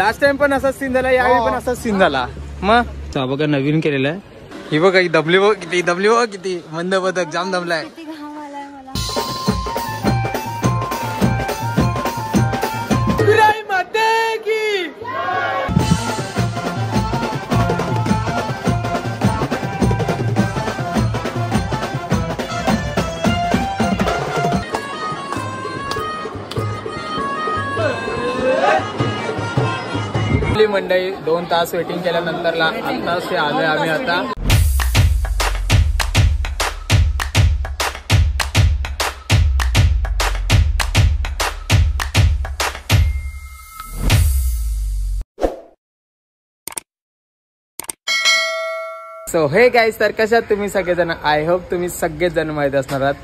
Last time पण असाच scene झाला, यावेळी पण असाच सीन झाला. मग बघा नवीन केलेलं आहे. ही बघा डब्ल्यू किती मंद बदक जाम दमलाय. मंडळी 2 तास वेटिंग केल्यानंतरला आता आलोय आम्ही आता. सो हे गाईज, तर कशात तुम्ही सगळेजण? आय होप तुम्ही सगळेजण माहीत असणार आहात.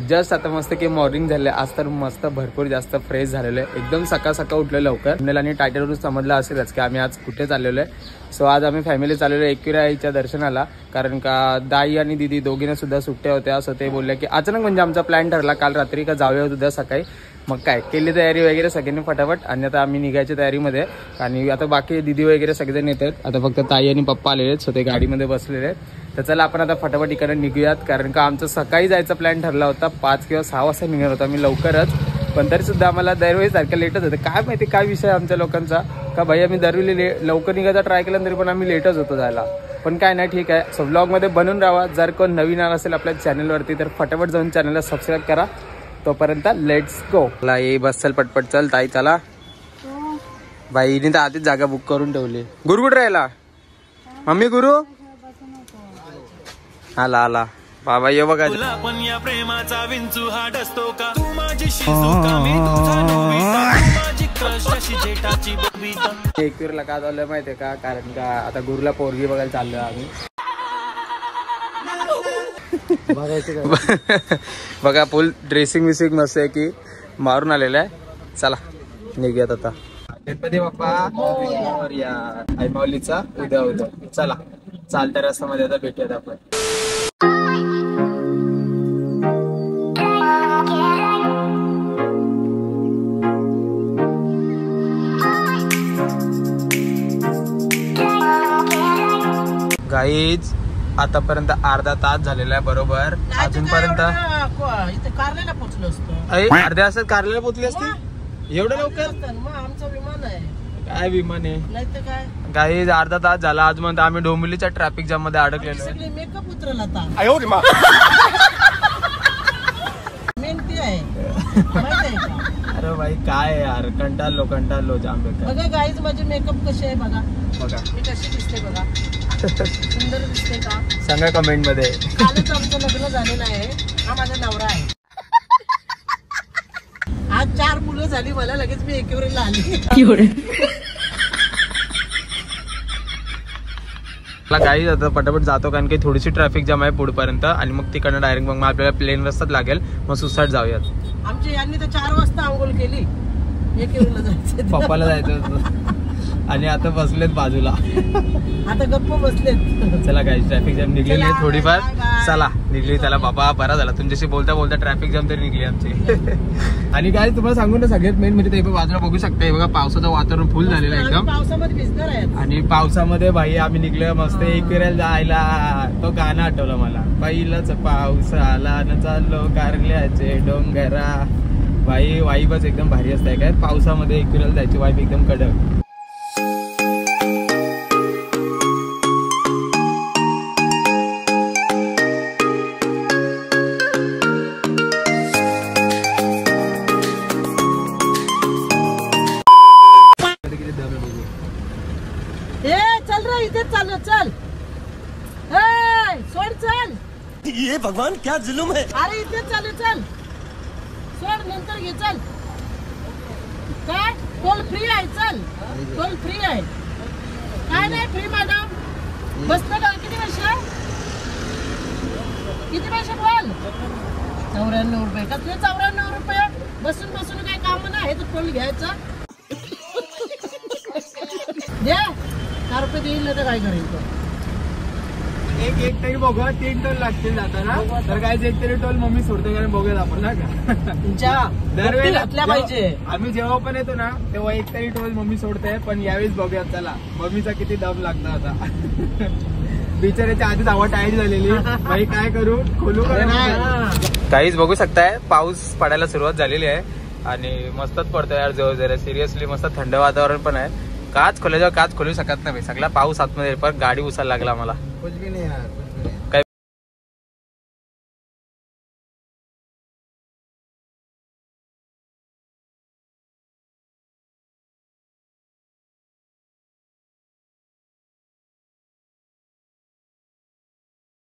जस्ट आता मस्त की मॉर्निंग झाले. आज तर मस्त भरपूर जास्त फ्रेश झालेलं आहे. एकदम सकाळ उठले लवकर. आणि टायटलवरून समजलं असेलच की आम्ही आज कुठे चाललेलो आहे. सो आज आम्ही फॅमिली चाललेलो एकविरा आईच्या दर्शनाला, कारण का दाई आणि दीदी दोघींना सुद्धा सुट्ट्या होत्या. सो ते बोलले की अचानक म्हणजे आमचा प्लॅन ठरला काल रात्री का जाऊया उद्या सकाळी. मग काय केली तयारी वगैरे सगळ्यांनी फटाफट. आणि आता आम्ही निघायच्या तयारीमध्ये. आणि आता बाकी दीदी वगैरे सगळेजण येतात. आता फक्त ताई आणि पप्पा आलेले आहेत. सो ते गाडीमध्ये बसलेले आहेत. तर चला आपण आता फटाफट इकडे निघूयात, कारण का आमचं सकाळी जायचा प्लॅन ठरला होता. 5 किंवा 6 वाजता निघणार होता आम्ही लवकरच. पण तरी सुद्धा आम्हाला दरवेळी सारखं लेटच होतं. काय माहिती काय विषय आमच्या लोकांचा का भाई, आम्ही दरवेळी लवकर निघायचा ट्राय केला तरी पण आम्ही लेटच होतो जायला. पण काय नाही, ठीक आहे. सो ब्लॉगमध्ये बनून राहा. जर कोण नवीन आला असेल आपल्या चॅनलवरती तर फटाफट जाऊन चॅनलला सबस्क्राईब करा. तोपर्यंत लेट्स गो. ये बस चल पटपट चल ताई चला. बाईने तर आधीच जागा बुक करून ठेवली. गुरु कुठे राहिला? मम्मी गुरु आला बाबा. ये बघा प्रेमाचा विंचू हाड असतो का तू माझी एकवीरला का चाललंय माहितीये का? कारण का आता गुरुला पोरगी बघायला चाललोय आम्ही. बघा फुल ड्रेसिंग विसिंग मस्त आहे की मारून आलेला आहे. चला निघूयात आता. गणपती बाप्पा आई माऊलीचा उद्या. चला चालत्या रस्त्यामध्ये आता भेटूयात आपण. गाईज आतापर्यंत अर्धा तास झालेला आहे बरोबर. अजूनपर्यंत कारलेला पोहोचलो असतो. अर्ध्या तासात कारलेला पोहोचली असती एवढं लवकर? आमचा विमान आहे. काय विमान आहे? नाही तर काय गाईज अर्धा तास झाला. आज म्हणतो आम्ही डोंबिवलीच्या ट्रॅफिक जाम मध्ये अडकलेलो. सगळे मेकअप उतरला आता. मेहनती आहे माहिती आहे का? अरे भाई काय यार, कंटाळलो जाम बेकार. बघा गाईज माझे मेकअप कसे आहे बघा. मी कशी दिसते बघा. सुंदर दिसते का? सांगा कमेंट मध्ये. कालच आमचं लग्न झालेलं आहे. हा माझा नवरा आहे. आज 4 मुलं झाली मला. लगेच मी एकवीरला आली. गाईज आता पटापट जातो कारण की थोडीशी ट्रॅफिक जाम आहे पुढपर्यंत. आणि मग तिकडनं डायरेक्ट मग आपल्याला प्लेन रस्त्यात लागेल. मग सुसाट जाऊयात. आमच्या यांनी तर 4 वाजता आंघोळ केली. एकवीरला जायचं पप्पाला जायचं होतं. आणि आता बसलेत बाजूला. आता गप्प बसलेत. चला गाईज ट्रॅफिक जाम निघलेली आहे थोडीफार. चला निघली. चला बाबा बरा झाला तुमच्याशी बोलता बोलता ट्रॅफिक जाम तरी निघली आमची. आणि काय तुम्हाला सांगू ना सगळ्यात मेन म्हणजे ते बाजूला बघू शकता. हे बघा पावसाचं वातावरण फुल झालेलं आहे एकदम. पावसामध्ये भिजणार आहे. आणि पावसामध्ये भाई आम्ही निघलो मस्त एकविरायला जायला. तो गाणं आठवलं मला. पहिलाच पाऊस आला न चाललो कारल्याचे डोंगरा. भाई वाईबच एकदम भारी असते. काय पावसामध्ये एकविरायला जायची वाईब एकदम कडक. चालू चल. सोड चल. ये भगवान क्या जुलूम है. अरे इथे चालू चल. सोड नंतर घे चल. काय टोल फ्री आहे. चल टोल फ्री आहे. काय नाही फ्री मॅडम. बसतं का? किती पैसे बोल. 94 रुपये का? तुझे 94 रुपये बसून काय काम नाही तर टोल घ्यायचा. दे 4 रुपये देईल ना तर काय करेल. एक तरी बघूया 3 टोल लागतील जाताना तर काय एक तरी टोल मम्मी सोडते कारण बघूया आपण ना का दरवेळी घातल्या पाहिजे. आम्ही जेव्हा पण येतो ना तेव्हा एक तरी टोल मम्मी सोडते पण यावेळेस बघूया चला मम्मीचा किती दम लागतो आता बिचाऱ्याच्या आधीच आवड टाळी झालेली बाई काय करू खोलू काहीच बघू शकताय पाऊस पडायला सुरुवात झालेली आहे आणि मस्तच पडतोय यार जवळ जरा सिरियसली मस्त थंड वातावरण पण आहे काच खोल्यावर काच खोलू शकत नाही सगळा पाऊस आतमध्ये पण गाडी उसायला लागला मला काय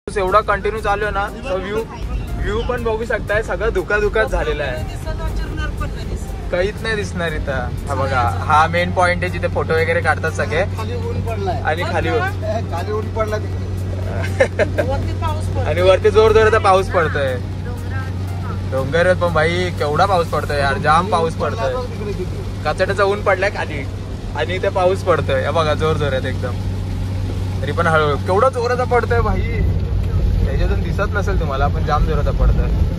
एवढा कंटिन्यू चालू आहे ना तो व्ह्यू पण बघू शकताय सगळं धुकाच झालेलं आहे काहीच नाही दिसणार इथं हा बघा हा मेन पॉइंट आहे जिथे फोटो वगैरे काढतात सगळे आणि खाली ऊन पडला आणि वरती जोरदार पाऊस पडतोय डोंगर पण भाई केवढा पाऊस पडतोय यार जाम पाऊस पडतोय कचड्याचा ऊन पडलाय खाली आणि इथे पाऊस पडतोय या बघा जोरात एकदम तरी पण हळूहळू केवढा जोराचा पडतोय भाई त्याच्यातून दिसत नसेल तुम्हाला पण जाम जोराचा पडतोय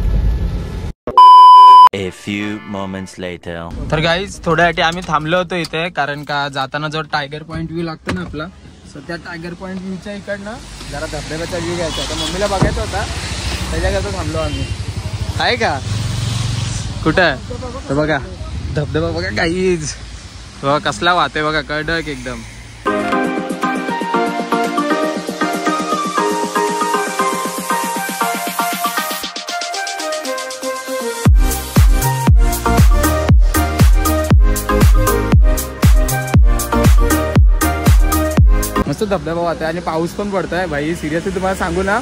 A few moments later. तर गाईज थोड्यासाठी आम्ही थांबलो होतो इथे कारण का जाताना जो टायगर पॉइंट व्ह्यू लागतो ना आपला सो त्या टायगर पॉइंट व्ह्यूच्या इकडनं जरा धबधब्याचा व्ह्यू घ्यायचा होता मम्मीला बघायचा होता त्याच्याकरता थांबलो आम्ही आहे का कुठं बघा धबधबा बघा गाईज बघा कसला वाहतोय बघा कडक एकदम मस्त धबधबा वाहतोय आणि पाऊस पण पडतोय भाई सिरियसली तुम्हाला सांगू ना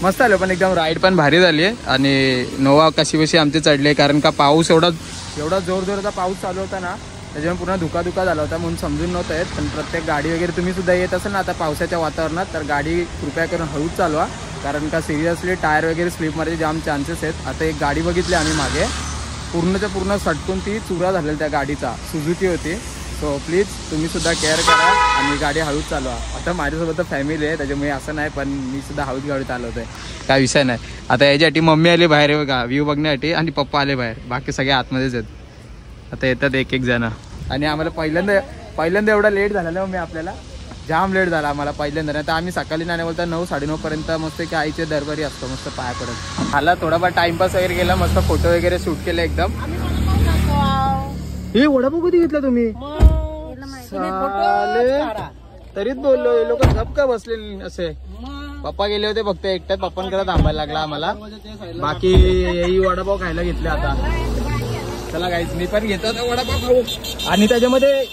मस्त आलं पण एकदम राईड पण भारी झाली आहे आणि नोवा कशी आमचे चढले कारण का पाऊस एवढा जोरचा पाऊस चालू होता ना त्याच्यामुळे पूर्ण धुका झाला होता म्हणून समजून नव्हतं येत पण प्रत्येक गाडी वगैरे तुम्ही सुद्धा येत असेल ना आता पावसाच्या वातावरणात तर गाडी कृपया करून हळूच चालवा कारण का सिरियसली टायर वगैरे स्लिप मारायचे जाम चान्सेस आहेत आता एक गाडी बघितली आम्ही मागे पूर्ण सटकून ती चुरा झालेली त्या गाडीचा सुझुकी होती सो प्लीज तुम्ही सुद्धा केअर करा आणि गाडी हळूच चालवा आता माझ्यासोबत फॅमिली आहे त्याच्यामुळे असं नाही पण मी सुद्धा हळूच गाडी चालवतोय काय विषय नाही आता याच्यासाठी मम्मी आली बाहेर बघा व्ह्यू बघण्यासाठी आणि पप्पा आले बाहेर बाकी सगळे आतमध्येच आहेत आता येतात एक जण आणि आम्हाला पहिल्यांदा एवढा लेट झाला ना मम्मी आपल्याला जाम लेट झाला आम्हाला पहिल्यांदा नाही तर आम्ही सकाळी नाही बोलता 9-9:30 पर्यंत मस्त की आईचे दरबारी असतो मस्त पाया पडत आला थोडाफार टाइमपास वगैरे गेला मस्त फोटो वगैरे शूट केले एकदम हे वडापाव कधी घेतला तुम्ही तरीच बोललो हे लोक गप का बसले असे पप्पा गेले होते फक्त एकट्यात पप्पांकडे थांबायला लागला आम्हाला बाकी ही वडापाव खायला घेतले आता चला गाईज मी पण घेतो आता वडापाव खाऊ आणि त्याच्यामध्ये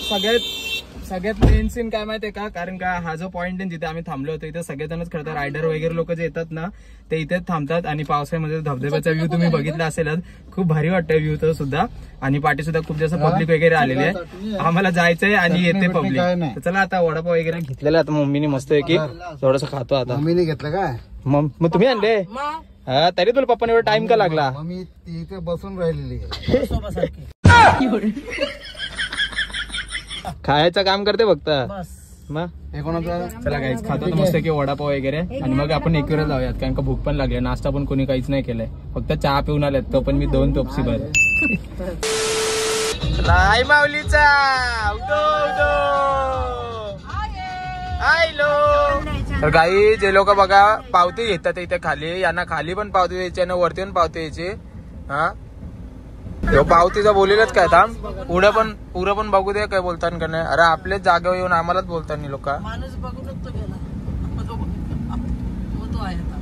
सगळ्यात मेन सीन काय माहितीये का कारण का हा जो पॉइंट आहे जिथे आम्ही थांबलो होतो इथे सगळेजणच खरं तर रायडर वगैरे लोक जे येतात ना ते इथेच थांबतात आणि पावसाळ्यामध्ये धबधब्याचा व्ह्यू तुम्ही बघितला असेलच खूप भारी वाटतंय व्ह्यू तो सुद्धा आणि पाठी सुद्धा खूप जास्त पब्लिक वगैरे आलेली आहे आम्हाला जायचंय आणि येते पब्लिक चला आता वडापाव वगैरे घेतलेला आता मम्मीने मस्त आहे की थोडस खातो आता मम्मीने घेतलं काय मग तुम्ही आणले हा तरी तुला पप्पाने एवढा टाइम का लागला मम्मी इथे बसून राहिलेली खायचं काम करते फक्त मग कोणाचा चला काहीच खातो मस्त की वडापाव वगैरे आणि मग आपण एकवेळ जाऊयात कारण का भूक पण लागली नाश्ता पण कोणी काहीच नाही केलंय फक्त चहा पिऊन आल्यात तो पण मी 2 टोपसी भर राय माऊलीचा तर काही जे लोक बघा पावती घेतात इथे खाली यांना खाली पण पावती द्यायची आणि वरती पण पावती द्यायची हा पावतीचा बोलेलच काय थांब पुढं पण बघू दे काय बोलताना का नाही अरे आपलेच जागेवर येऊन आम्हालाच बोलताना लोक माणूस बघूनच तो गेला तो आहे आता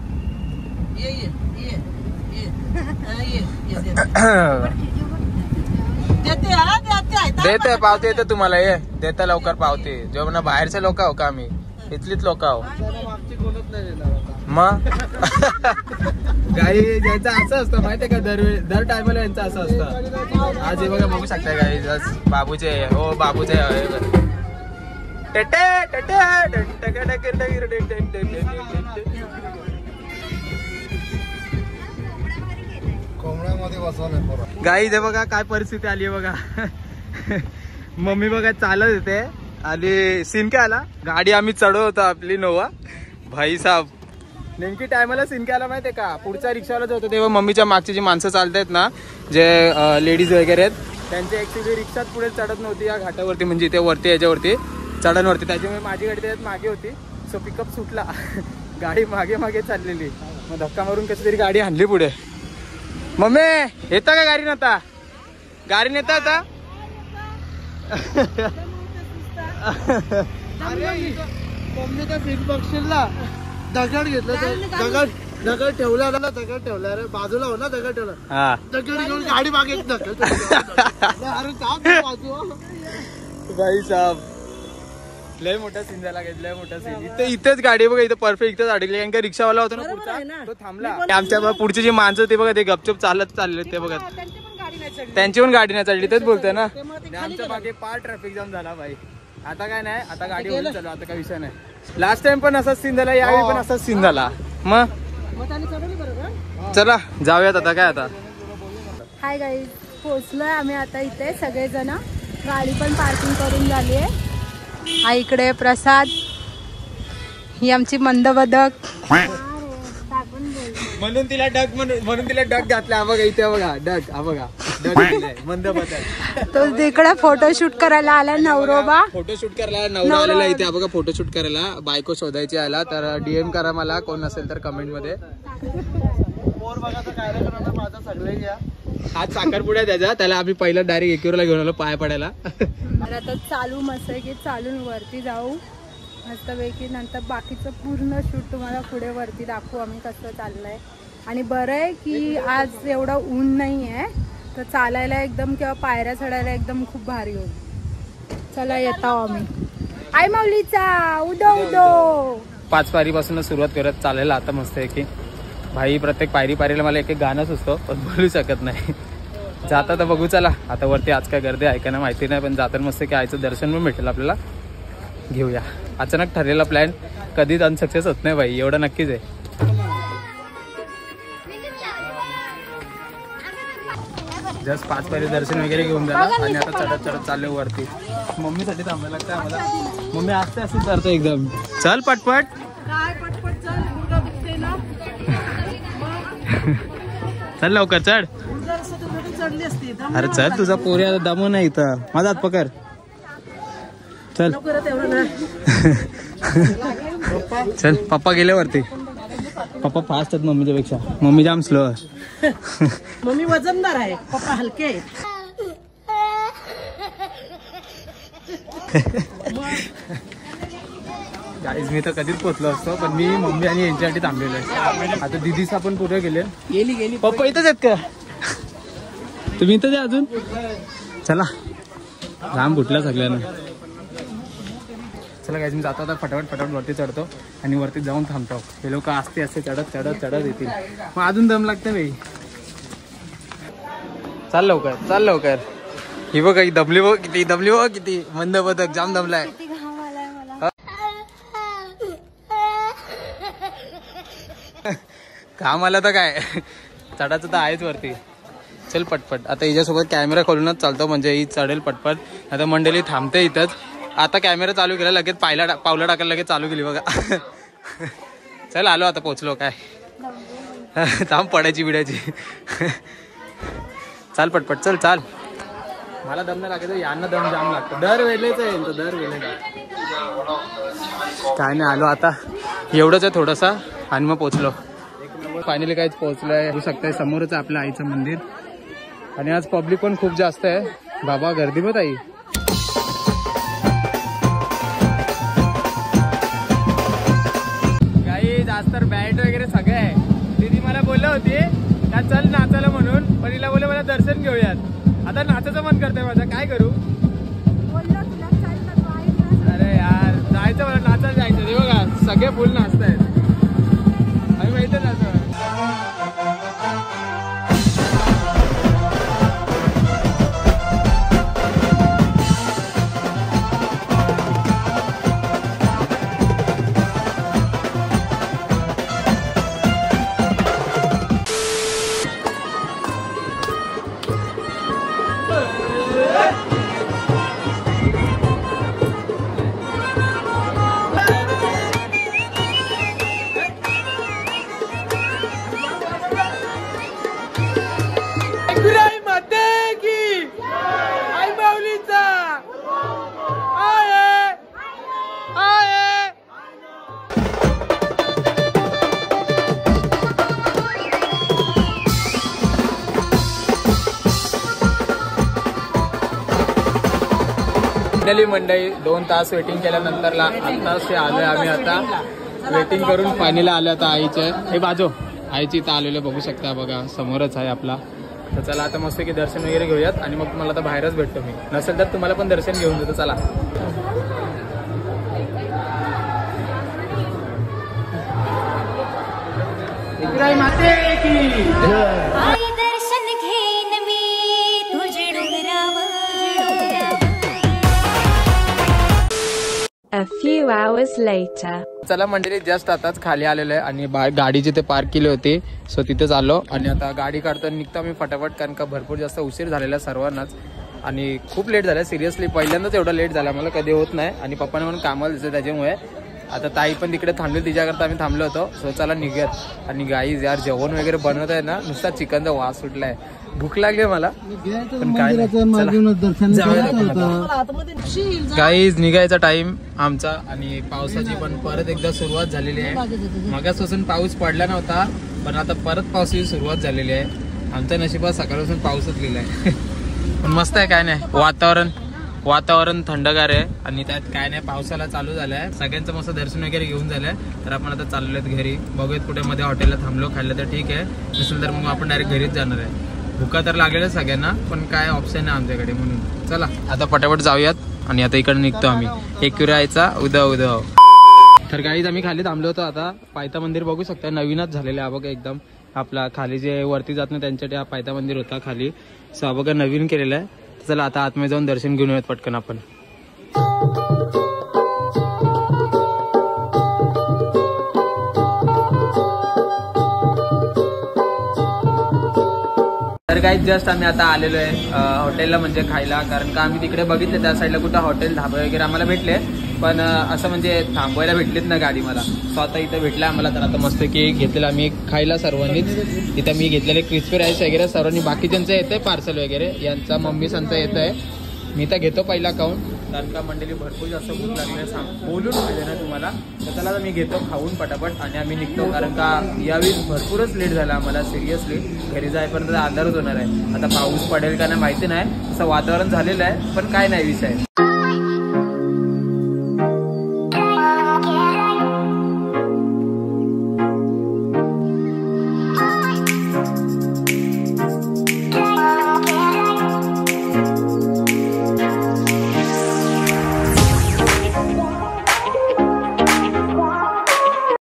देते पावती येते तुम्हाला ये देता लवकर पावती जेव्हा बाहेरचे लोक आहो का आम्ही इथलीच लोक आहो मग गाई यांचं असं असतं माहितीये का दर टायमाला यांचं असं असतं आज हे बघा बघू शकता गाई बाबूचे हो बाबूचे कोंबड्यामध्ये बसवलंय गाई हे बघा काय परिस्थिती आली आहे बघा मम्मी बघा चालत येते आणि सीन काय आला गाडी आम्ही चढवतो आपली नोवा भाई साहेब नेमकी टायमाला सीन काय आला माहितीये का, पुढचा रिक्षावाला जो होता तेव्हा मम्मीच्या मागची जी माणसं चालतायत ना, जे लेडीज वगैरे आहेत, त्यांची ऍक्च्युली रिक्षात पुढे चढत नव्हती या घाटावरती, म्हणजे ते वरती याच्यावरती चढणवरती, त्याच्यामुळे माझी गाडी त्याच्यात मागे होती. सो पिकअप सुटला, गाडी मागे मागे चाललेली, मग धक्का मारून कशी तरी गाडी आणली पुढे. मम्मी येता का गाडी नव्हता, गाडी नेता आता मम्मीचा सीट बघशील ना, दगड घेतलं, दगड ठेवला ना, दगड ठेवला रे बाजूला हो ना, दगड ठेवला, हा दगड घेऊन गाडी मागे अरे बाजू भाई साहब, लय मोठा सीन झाला, लय मोठा सीन. इथेच गाडी बघा, इथं परफेक्ट इथेच अडकली, कारण का रिक्षावाला होता ना पुढचा, तो थांबला. आमच्या पुढची जी माणसं ते बघा, ते गपचूप चालत चालले ते बघा, त्यांची पण गाडी नाही चढली, तेच बोलतोय ना. आमच्या मागे पार ट्रॅफिक जाम झाला भाई. आता काय नाही, आता गाडी होऊन चालू, आता काय विषय नाही. लास्ट टाइम पण असाच सीन झाला, यावेळी पण असाच सीन झाला. मग चला जाऊयात आता, काय आता. हाय गाईज, पोहोचलोय आम्ही आता इथे सगळेजण, गाडी पण पार्किंग करून झाली आहे. इकडे प्रसाद, ही आमची मंदबदक, म्हणून तिला डग घातला. बघा इथे बघा डग, हा बघा डग मंद बदल. तो तिकडे फोटोशूट करायला आला नवरोबा, फोटोशूट करायला नवरा आलेला इथे बघा, फोटोशूट करायला. बायको शोधायची आला तर DM करा मला, कोण असेल तर कमेंट मध्ये. माझा सगळे घ्या. आज साखरपुडा त्याचा, त्याला आम्ही पहिला डायरेक्ट एकीवरला घेऊन आलो पाय पडायला. आता चालू मस्त आहे की चालून वरती जाऊ मस्तपैकी, नंतर बाकीचं पूर्ण शूट तुम्हाला पुढे वरती दाखवू आम्ही कसं चाललंय. आणि बरं आहे की आज एवढं ऊन नाही आहे, तर चालायला एकदम किंवा पायऱ्या चढायला एकदम खूप भारी होईल. चला येतो आम्ही. आई माऊलीचा उदो उदो 5 पायरीपासून सुरुवात करत चालायला आता मस्त आहे की भाई. प्रत्येक पायरीला मला एक गाणं सुचतो, पण बोलू शकत नाही. जाता तर बघू, चला आता वरती. आज काय गर्दी आहे का नाही माहिती नाही, पण जाताना मस्त की आईचं दर्शन पण भेटेल आपल्याला. घेऊया. अचानक ठरलेला प्लॅन कधीच अनसक्सेस होत नाही भाई, एवढं नक्कीच आहे. जस्ट 5 पायरी दर्शन वगैरे घेऊन झालं आणि आता चढत चाललो वरती. मम्मीसाठी थांबायला लागतं आम्हाला. मम्मी असते असं करतो एकदम. चल पटपट. चल लवकर चढ. अरे चल, तुझा पोरी दमू नाही इथं. माझा हात पकड. चल चल. पप्पा गेले वरती. पप्पा फास्ट आहेत मम्मीच्या पेक्षा. मम्मी जाम स्लो आहे. मम्मी वजनदार आहे, पप्पा हलके. गाईज मी तर कधीच पोहोचलो असतो, पण मी मम्मी आणि यांच्यासाठी थांबलेलो आहे. आता दिदीसा पण पुढे गेली. पप्पा इथंच आहेत का? तुम्ही इथंच आहे अजून? चला, राम फुटला सगळ्यांना. चला गाईज, मी जातो आता फटाफट वरती चढतो आणि वरती जाऊन थांबतो. हे लोक असते असे चढत येतील, मग अजून दम लागते बाई. चाल लवकर. ही बघ दमली बघ किती मंद बदक, जाम दमलाय. काम आलं तर काय, चढायचं तर आहेच वरती. चल पटपट. आता हिच्यासोबत कॅमेरा खोलूनच चालतो, म्हणजे ही चढेल पटपट. आता मंडळी थांबते इथंच. आता कॅमेरा चालू केला, लगेच पावलं टाकायला लगेच चालू केली बघा. चल आलो, आता पोचलो. काय थांब, पडायची बिडायची. चाल पटपट, चाल. मला दम नाही लागत, यांना दम जाम लागतो. दर वेळेच आहे, दर वेळेला. काय नाही, आलो आता. एवढंच आहे थोडंसा आणि मग पोचलो. फायनली काहीच पोहोचलोय. होऊ शकतंय समोरच आहे आपलं आईचं मंदिर. आणि आज पब्लिक पण खूप जास्त आहे बाबा, गर्दी पण आई. काही जास्त बॅट वगैरे सगळे आहे. दीदी मला बोललं होती का चल नाचायला म्हणून, पण तिला बोललं मला दर्शन घेऊयात. आता नाचायचं मन करतंय माझं, काय करू? अरे यार, जायचं मला, नाचायला जायचं. ते बघा सगळे फुल नाचतायत. आम्ही माहिती नाचतो. फायनली मंडळी 2 तास वेटिंग केल्यानंतरला आताच आलोय आम्ही. आता वेटिंग करून फायनली आलो आता आईचे. हे बाजू आईची इथं आलेलं बघू शकता बघा, समोरच आहे आपला. तर चला आता मस्त की दर्शन वगैरे घेऊयात आणि मग तुम्हाला आता बाहेरच भेटतो मी. नसेल तर तुम्हाला पण दर्शन घेऊन देतो. चला माते की दर्शन घेन मी तुझे डोंगरावर. A few hours later. चला मंडळी जस्ट आताच खाली आलेलो आहे आणि गाडी जिथे पार्क केली होती सो तिथेच आलो आणि आता गाडी काढताना निघतो मी फटाफट, कारण का भरपूर जास्त उशीर झालेला सर्वांनाच आणि खूप लेट झाला. सिरियसली पहिल्यांदाच एवढा लेट झाला, मला कधी होत नाही आणि पप्पाने म्हणून कामाला दिसतं त्याच्यामुळे. आता ताई पण तिकडे थांबली, तिच्याकरता आम्ही थांबलो होतो. सो चला निघूयात. आणि गाईज यार जेवण वगैरे बनवत आहे ना, नुसता चिकनचा वास सुटलाय. भूक लागली मला पण काय गाईज निघायचा टाइम आमचा आणि पावसाची पण परत एकदा सुरुवात झालेली आहे. मगापासून पाऊस पडला नव्हता पण आता परत पावसाची सुरुवात झालेली आहे. आमच्या नशिबात सकाळपासून पाऊसच लिहिलाय. पण मस्त आहे, काय नाही वातावरण थंडगार आहे आणि त्यात काय नाही पावसाला चालू झालाय. सगळ्यांचं मस्त दर्शन वगैरे घेऊन झालंय. तर आपण आता चाललोय घरी. बघूयात कुठे मध्ये हॉटेलला थांबलो, खाल्लं तर ठीक आहे, नसेल तर मग आपण डायरेक्ट घरीच जाणार आहे. भुका तर लागलेलं सगळ्यांना पण काय ऑप्शन आहे आमच्याकडे, म्हणून चला आता पटापट जाऊयात. आणि आता इकडे निघतो आम्ही. एकविरायचा उदव. तर गाईज आम्ही खाली थांबलो होतो. आता पायथा मंदिर बघू शकता, नवीनच झालेलं आहे बघा एकदम. आपला खाली जे वरती जात नाही त्यांच्यासाठी हा पायथा मंदिर होता खाली, सो हा बघा नवीन केलेला आहे. चला आता आतमध्ये जाऊन दर्शन घेऊन येऊयात पटकन आपण. तर काही जस्ट आम्ही आता आलेलो आहे हॉटेलला म्हणजे खायला, कारण का आम्ही तिकडे बघितले त्या साईडला कुठं हॉटेल धाबे वगैरे आम्हाला भेटले पण असं म्हणजे थांबवायला भेटलेत ना गाडी मला. सो आता इथं भेटलं आम्हाला. तर आता मस्त की घेतलेलं आम्ही खायला सर्वांनीच. इथं मी घेतलेले क्रिस्पी राईस वगैरे सर्वांनी. बाकीच्यांचं येतंय पार्सल वगैरे, यांचा मम्मीसांचा येत आहे. मी तर घेतो पहिला खाऊन, कारण का मंडळी भरपूर जास्त भूक लागली आहे, बोलून पाहिजे ना तुम्हाला. तर त्याला मी घेतो खाऊन पटापट आणि आम्ही निघतो, कारण का यावेळी भरपूरच लेट झाला आम्हाला. सिरियसली घरी जाईपर्यंत अंधारच होणार आहे. आता पाऊस पडेल का नाही माहिती नाही, असं वातावरण झालेलं आहे पण काय नाही विषय.